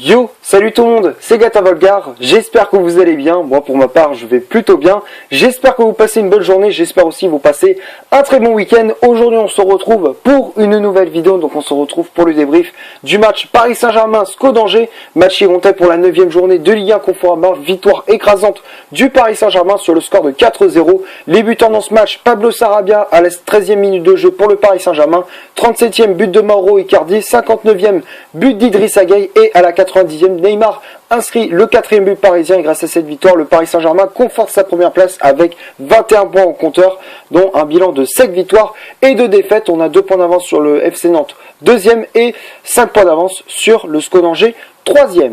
Yo, salut tout le monde, c'est Gata Volgar, j'espère que vous allez bien, moi pour ma part je vais plutôt bien, j'espère que vous passez une bonne journée, j'espère aussi vous passer un très bon week-end. Aujourd'hui on se retrouve pour une nouvelle vidéo, donc on se retrouve pour le débrief du match Paris Saint-Germain-SCO d'Angers, match hirondais pour la 9e journée de Ligue 1 Conforama, victoire écrasante du Paris Saint-Germain sur le score de 4-0, les buteurs dans ce match, Pablo Sarabia à la 13e minute de jeu pour le Paris Saint-Germain, 37e but de Mauro Icardi, 59e but d'Idrissa Gueye et à la 90e, Neymar inscrit le 4e but parisien et grâce à cette victoire, le Paris Saint-Germain conforte sa première place avec 21 points au compteur, dont un bilan de 7 victoires et 2 défaites. On a 2 points d'avance sur le FC Nantes 2e et 5 points d'avance sur le SCO d'Angers 3e.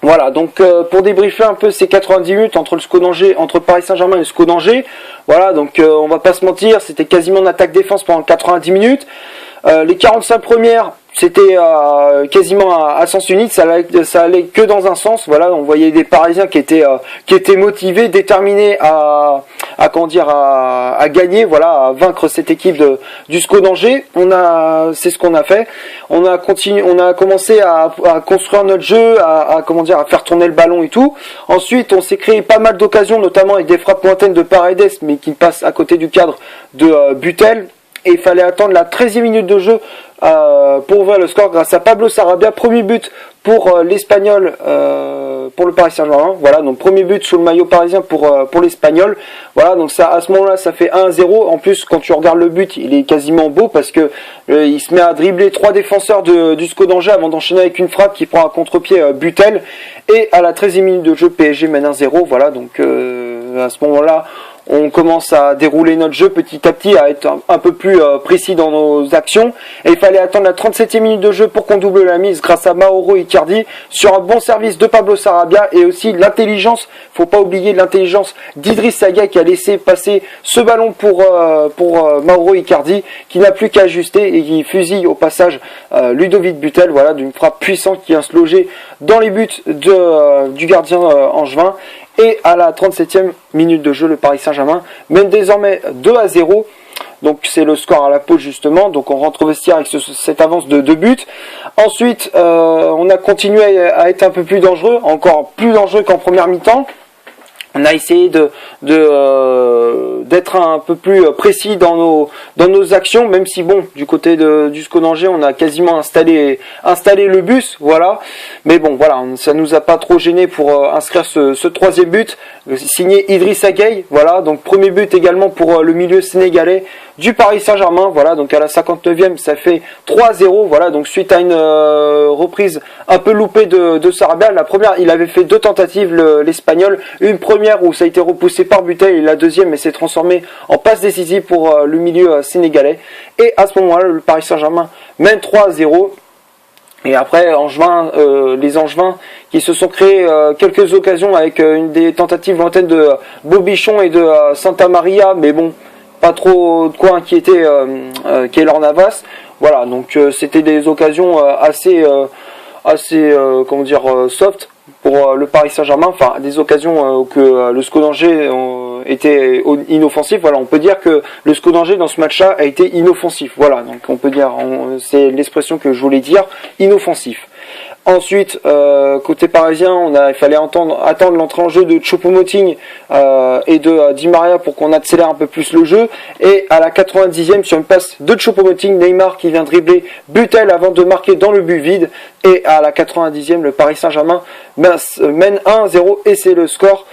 Voilà, donc pour débriefer un peu ces 90 minutes entre le SCO d'Angers, entre Paris Saint-Germain et le SCO d'Angers, voilà, donc on va pas se mentir, c'était quasiment une attaque-défense pendant 90 minutes. Les 45 premières, c'était quasiment à sens unique, ça allait que dans un sens. Voilà, on voyait des Parisiens qui étaient motivés, déterminés à gagner, voilà, à vaincre cette équipe du SCO d'Angers. C'est ce qu'on a fait. On a commencé à construire notre jeu, à faire tourner le ballon et tout. Ensuite, on s'est créé pas mal d'occasions, notamment avec des frappes lointaines de Paredes, mais qui passent à côté du cadre de Butel. Et il fallait attendre la 13e minute de jeu pour ouvrir le score grâce à Pablo Sarabia. Premier but pour l'Espagnol, pour le Paris Saint-Germain. Voilà, donc premier but sous le maillot parisien pour l'Espagnol. Voilà, donc ça, à ce moment-là, ça fait 1-0. En plus, quand tu regardes le but, il est quasiment beau parce que il se met à dribbler 3 défenseurs du SCO d'Angers avant d'enchaîner avec une frappe qui prend à contre-pied Butel. Et à la 13e minute de jeu, PSG mène 1-0. Voilà, donc à ce moment-là, on commence à dérouler notre jeu petit à petit, à être un peu plus précis dans nos actions. Et il fallait attendre la 37e minute de jeu pour qu'on double la mise grâce à Mauro Icardi sur un bon service de Pablo Sarabia et aussi l'intelligence, faut pas oublier l'intelligence d'Idrissa Gueye qui a laissé passer ce ballon pour Mauro Icardi qui n'a plus qu'à ajuster et qui fusille au passage Ludovic Butel, voilà, d'une frappe puissante qui vient se loger dans les buts du gardien angevin. Et à la 37e minute de jeu, le Paris Saint-Germain mène désormais 2-0. Donc c'est le score à la pause justement. Donc on rentre au vestiaire avec cette avance de 2 buts. Ensuite, on a continué à être un peu plus dangereux, encore plus dangereux qu'en première mi-temps. On a essayé d'être un peu plus précis dans nos actions, même si bon, du côté du SCO d'Angers, on a quasiment installé le bus, voilà. Mais bon, voilà, ça nous a pas trop gêné pour inscrire ce 3e but, signé Idrissa Gueye, voilà. Donc premier but également pour le milieu sénégalais du Paris Saint-Germain, voilà. Donc à la 59e, ça fait 3-0, voilà. Donc suite à une reprise un peu loupée de Sarabia, la première, il avait fait 2 tentatives l'Espagnol, une première où ça a été repoussé par Butel et la deuxième s'est transformée en passe décisive pour le milieu sénégalais. Et à ce moment-là, le Paris Saint-Germain mène 3-0. Et après, les Angevins qui se sont créés quelques occasions avec des tentatives lointaines de Bobichon et de Santa Maria, mais bon, pas trop de quoi inquiéter Keylor Navas. Voilà, donc c'était des occasions assez soft pour le Paris Saint-Germain, enfin des occasions que le SCO d'Angers était inoffensif. Voilà, on peut dire que le SCO d'Angers dans ce match-là a été inoffensif. Voilà, donc on peut dire, c'est l'expression que je voulais dire, inoffensif. Ensuite, côté parisien, il fallait attendre l'entrée en jeu de Choupo-Moting et de Di Maria pour qu'on accélère un peu plus le jeu. Et à la 90e, sur une passe de Choupo-Moting, Neymar qui vient dribbler Butel avant de marquer dans le but vide. Et à la 90e, le Paris Saint-Germain mène 1-0 et c'est le score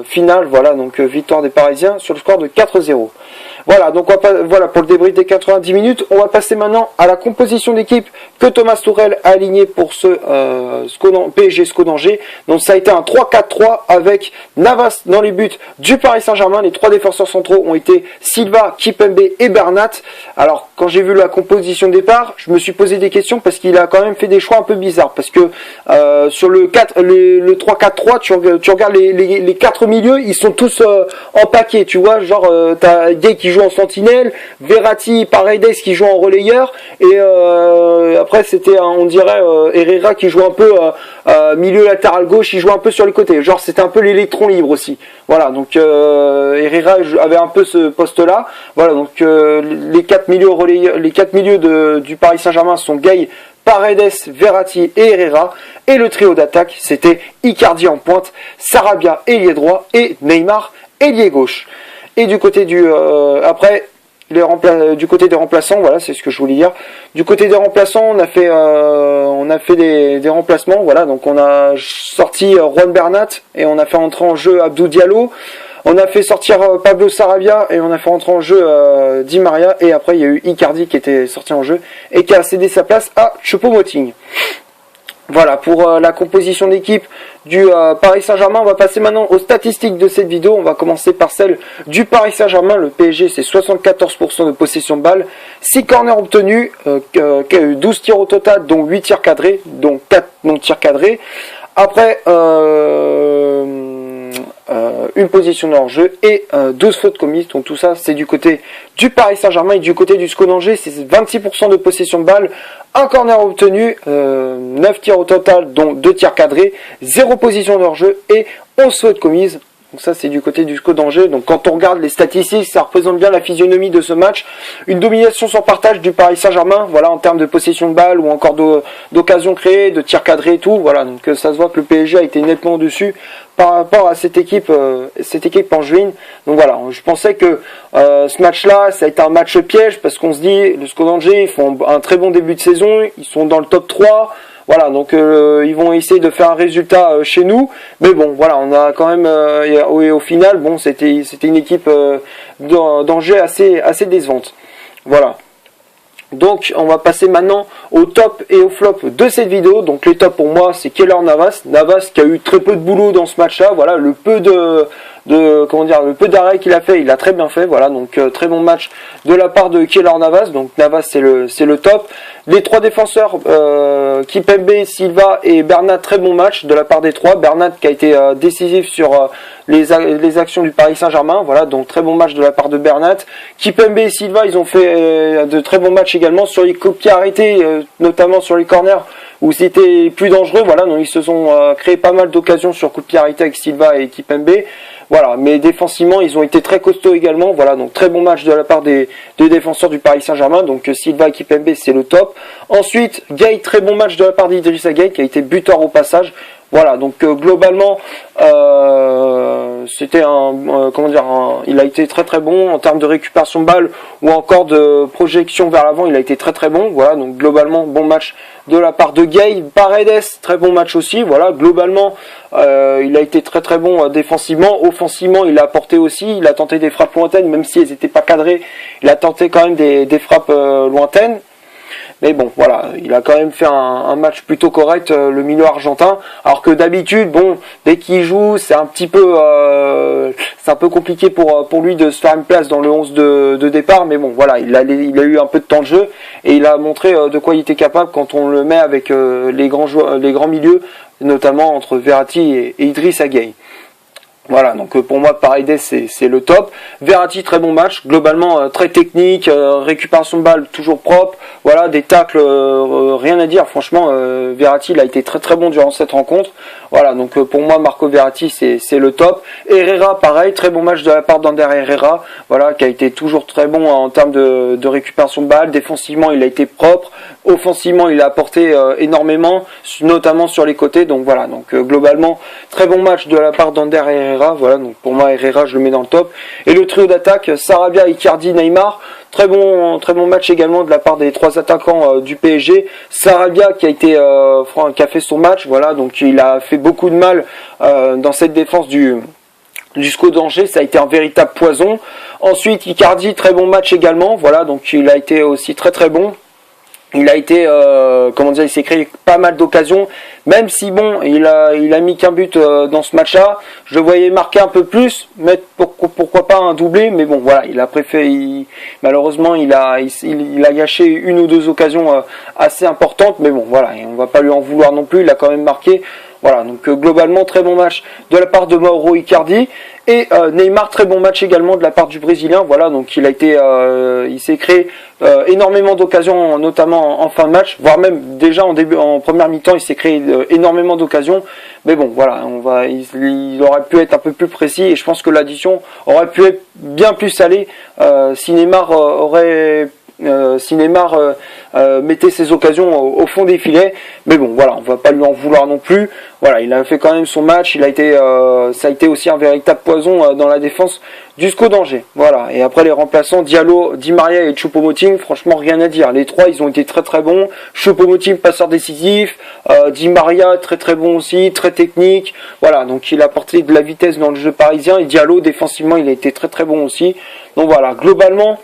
final. Voilà, donc victoire des Parisiens sur le score de 4-0. Voilà, donc voilà pour le débrief des 90 minutes. On va passer maintenant à la composition d'équipe que Thomas Tuchel a aligné pour ce PSG SCO d'Angers. Donc ça a été un 3-4-3 avec Navas dans les buts du Paris Saint-Germain. Les 3 défenseurs centraux ont été Silva, Kimpembe et Bernat. Alors quand j'ai vu la composition de départ, je me suis posé des questions parce qu'il a quand même fait des choix un peu bizarres. Parce que sur le 3-4-3, tu regardes les 4 milieux, ils sont tous en paquet, tu vois, genre t'as Gueye qui joue en sentinelle, Verratti, Paredes qui joue en relayeur, et après c'était, on dirait, Herrera qui joue un peu milieu latéral gauche, il joue un peu sur les côtés, genre c'était un peu l'électron libre aussi. Voilà, donc Herrera avait un peu ce poste-là. Voilà, donc les 4 milieux relayeurs, les 4 milieux du Paris Saint-Germain sont Gueye, Paredes, Verratti et Herrera. Et le trio d'attaque, c'était Icardi en pointe, Sarabia ailier droit et Neymar ailier gauche. Et du côté du du côté des remplaçants, voilà, c'est ce que je voulais dire. Du côté des remplaçants, on a fait des remplacements, voilà. Donc on a sorti Juan Bernat et on a fait entrer en jeu Abdou Diallo. On a fait sortir Pablo Sarabia et on a fait rentrer en jeu Di Maria. Et après, il y a eu Icardi qui était sorti en jeu et qui a cédé sa place à Choupo-Moting. Voilà pour la composition d'équipe du Paris Saint-Germain. On va passer maintenant aux statistiques de cette vidéo. On va commencer par celle du Paris Saint-Germain. Le PSG, c'est 74% de possession de balle, 6 corners obtenus, 12 tirs au total, dont 8 tirs cadrés, dont 4 non-tirs cadrés. Après, une position de hors-jeu et 12 fautes commises. Donc tout ça, c'est du côté du Paris Saint-Germain. Et du côté du SCO d'Angers, c'est 26% de possession de balle, un corner obtenu, 9 tirs au total, dont 2 tirs cadrés, 0 position de hors-jeu et 11 fautes commises. Donc ça, c'est du côté du SCO d'Angers. Donc quand on regarde les statistiques, ça représente bien la physionomie de ce match. Une domination sans partage du Paris Saint-Germain, voilà, en termes de possession de balle ou encore d'occasions créées, de tirs cadrés et tout. Voilà, donc ça se voit que le PSG a été nettement au-dessus par rapport à cette équipe angevine. Donc voilà, je pensais que ce match-là, ça a été un match piège parce qu'on se dit, le SCO d'Angers, ils font un très bon début de saison, ils sont dans le top 3. Voilà, donc ils vont essayer de faire un résultat chez nous, mais bon, voilà, on a quand même, et au final, bon, c'était une équipe d'Angers assez décevante. Voilà. Donc, on va passer maintenant au top et au flop de cette vidéo. Donc, les tops pour moi, c'est Keylor Navas. Navas qui a eu très peu de boulot dans ce match-là. Voilà, le peu d'arrêt qu'il a fait, il a très bien fait. Voilà, donc très bon match de la part de Keylor Navas. Donc, Navas, c'est le top. Les trois défenseurs, Kimpembe, Silva et Bernat, très bon match de la part des trois. Bernat qui a été décisif sur les actions du Paris Saint-Germain. Voilà, donc très bon match de la part de Bernat. Kimpembe et Silva, ils ont fait de très bons matchs également sur les coups de pied arrêtés, notamment sur les corners où c'était plus dangereux. Voilà, donc ils se sont créé pas mal d'occasions sur coups de pied arrêtés avec Silva et Kimpembe. Voilà, mais défensivement, ils ont été très costauds également. Voilà, donc très bon match de la part des défenseurs du Paris Saint-Germain. Donc Silva et Kimpembe, c'est le top. Ensuite, Gueye, très bon match de la part d'Idrissa Gueye qui a été buteur au passage. Voilà, donc globalement, c'était il a été très très bon en termes de récupération de balle ou encore de projection vers l'avant. Il a été très très bon. Voilà, donc globalement, bon match de la part de Gueye. Paredes, très bon match aussi. Voilà, globalement, il a été très très bon défensivement. Offensivement, il a apporté aussi. Il a tenté des frappes lointaines, même si elles n'étaient pas cadrées. Il a tenté quand même des frappes lointaines. Mais bon, voilà, il a quand même fait un match plutôt correct, le milieu argentin. Alors que d'habitude, bon, dès qu'il joue, c'est un peu compliqué pour lui de se faire une place dans le 11 de départ. Mais bon, voilà, il a eu un peu de temps de jeu et il a montré de quoi il était capable quand on le met avec les grands milieux, notamment entre Verratti et Idrissa Gueye. Voilà, donc pour moi, Paredes, c'est le top. Verratti, très bon match, globalement très technique, récupération de balle toujours propre, voilà, des tacles, rien à dire, franchement, Verratti, il a été très très bon durant cette rencontre. Voilà, donc pour moi, Marco Verratti, c'est le top. Herrera, pareil, très bon match de la part d'Ander Herrera, voilà, qui a été toujours très bon en termes de récupération de balle. Défensivement, il a été propre. Offensivement, il a apporté énormément, notamment sur les côtés. Donc voilà, donc globalement, très bon match de la part d'Ander Herrera. Voilà, donc pour moi, Herrera, je le mets dans le top. Et le trio d'attaque, Sarabia, Icardi, Neymar. Très bon match également de la part des trois attaquants du PSG. Sarabia qui a fait son match, voilà, donc il a fait beaucoup de mal dans cette défense du SCO d'Angers, ça a été un véritable poison. Ensuite, Icardi, très bon match également, voilà, donc il a été aussi très très bon. Il a été, il s'est créé pas mal d'occasions, même si bon, il a mis qu'un but dans ce match-là. Je le voyais marquer un peu plus, mettre pourquoi pas un doublé, mais bon, voilà, il a préféré, malheureusement, il a gâché une ou deux occasions assez importantes, mais bon, voilà, on va pas lui en vouloir non plus. Il a quand même marqué. Voilà, donc globalement, très bon match de la part de Mauro Icardi. Et Neymar, très bon match également de la part du Brésilien. Voilà, donc il s'est créé énormément d'occasions, notamment en fin de match, voire même déjà en première mi-temps, il s'est créé énormément d'occasions. Mais bon, voilà, il aurait pu être un peu plus précis et je pense que l'addition aurait pu être bien plus salée si Neymar aurait si Neymar mettait ses occasions au fond des filets. Mais bon, voilà, on va pas lui en vouloir non plus. Voilà, il a fait quand même son match. Ça a été aussi un véritable poison dans la défense du SCO d'Angers. Voilà. Et après les remplaçants, Diallo, Di Maria et Choupo-Moting, franchement rien à dire. Les trois, ils ont été très très bons. Choupo-Moting, passeur décisif. Di Maria, très très bon aussi, très technique. Voilà, donc il a apporté de la vitesse dans le jeu parisien. Et Diallo, défensivement, il a été très très bon aussi. Donc voilà, globalement,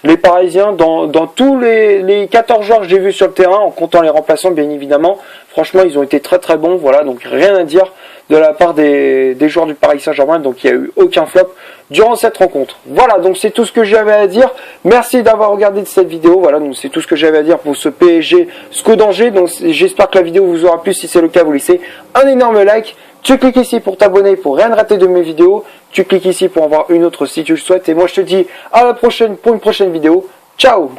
les Parisiens, dans tous les 14 joueurs que j'ai vus sur le terrain, en comptant les remplaçants bien évidemment, franchement ils ont été très très bons, voilà, donc rien à dire de la part des joueurs du Paris Saint-Germain, donc il n'y a eu aucun flop durant cette rencontre. Voilà, donc c'est tout ce que j'avais à dire, merci d'avoir regardé cette vidéo, voilà, donc c'est tout ce que j'avais à dire pour ce PSG SCO d'Angers, donc j'espère que la vidéo vous aura plu, si c'est le cas vous laissez un énorme like, tu cliques ici pour t'abonner pour rien rater de mes vidéos. Tu cliques ici pour en voir une autre si tu le souhaites. Et moi je te dis à la prochaine pour une prochaine vidéo. Ciao!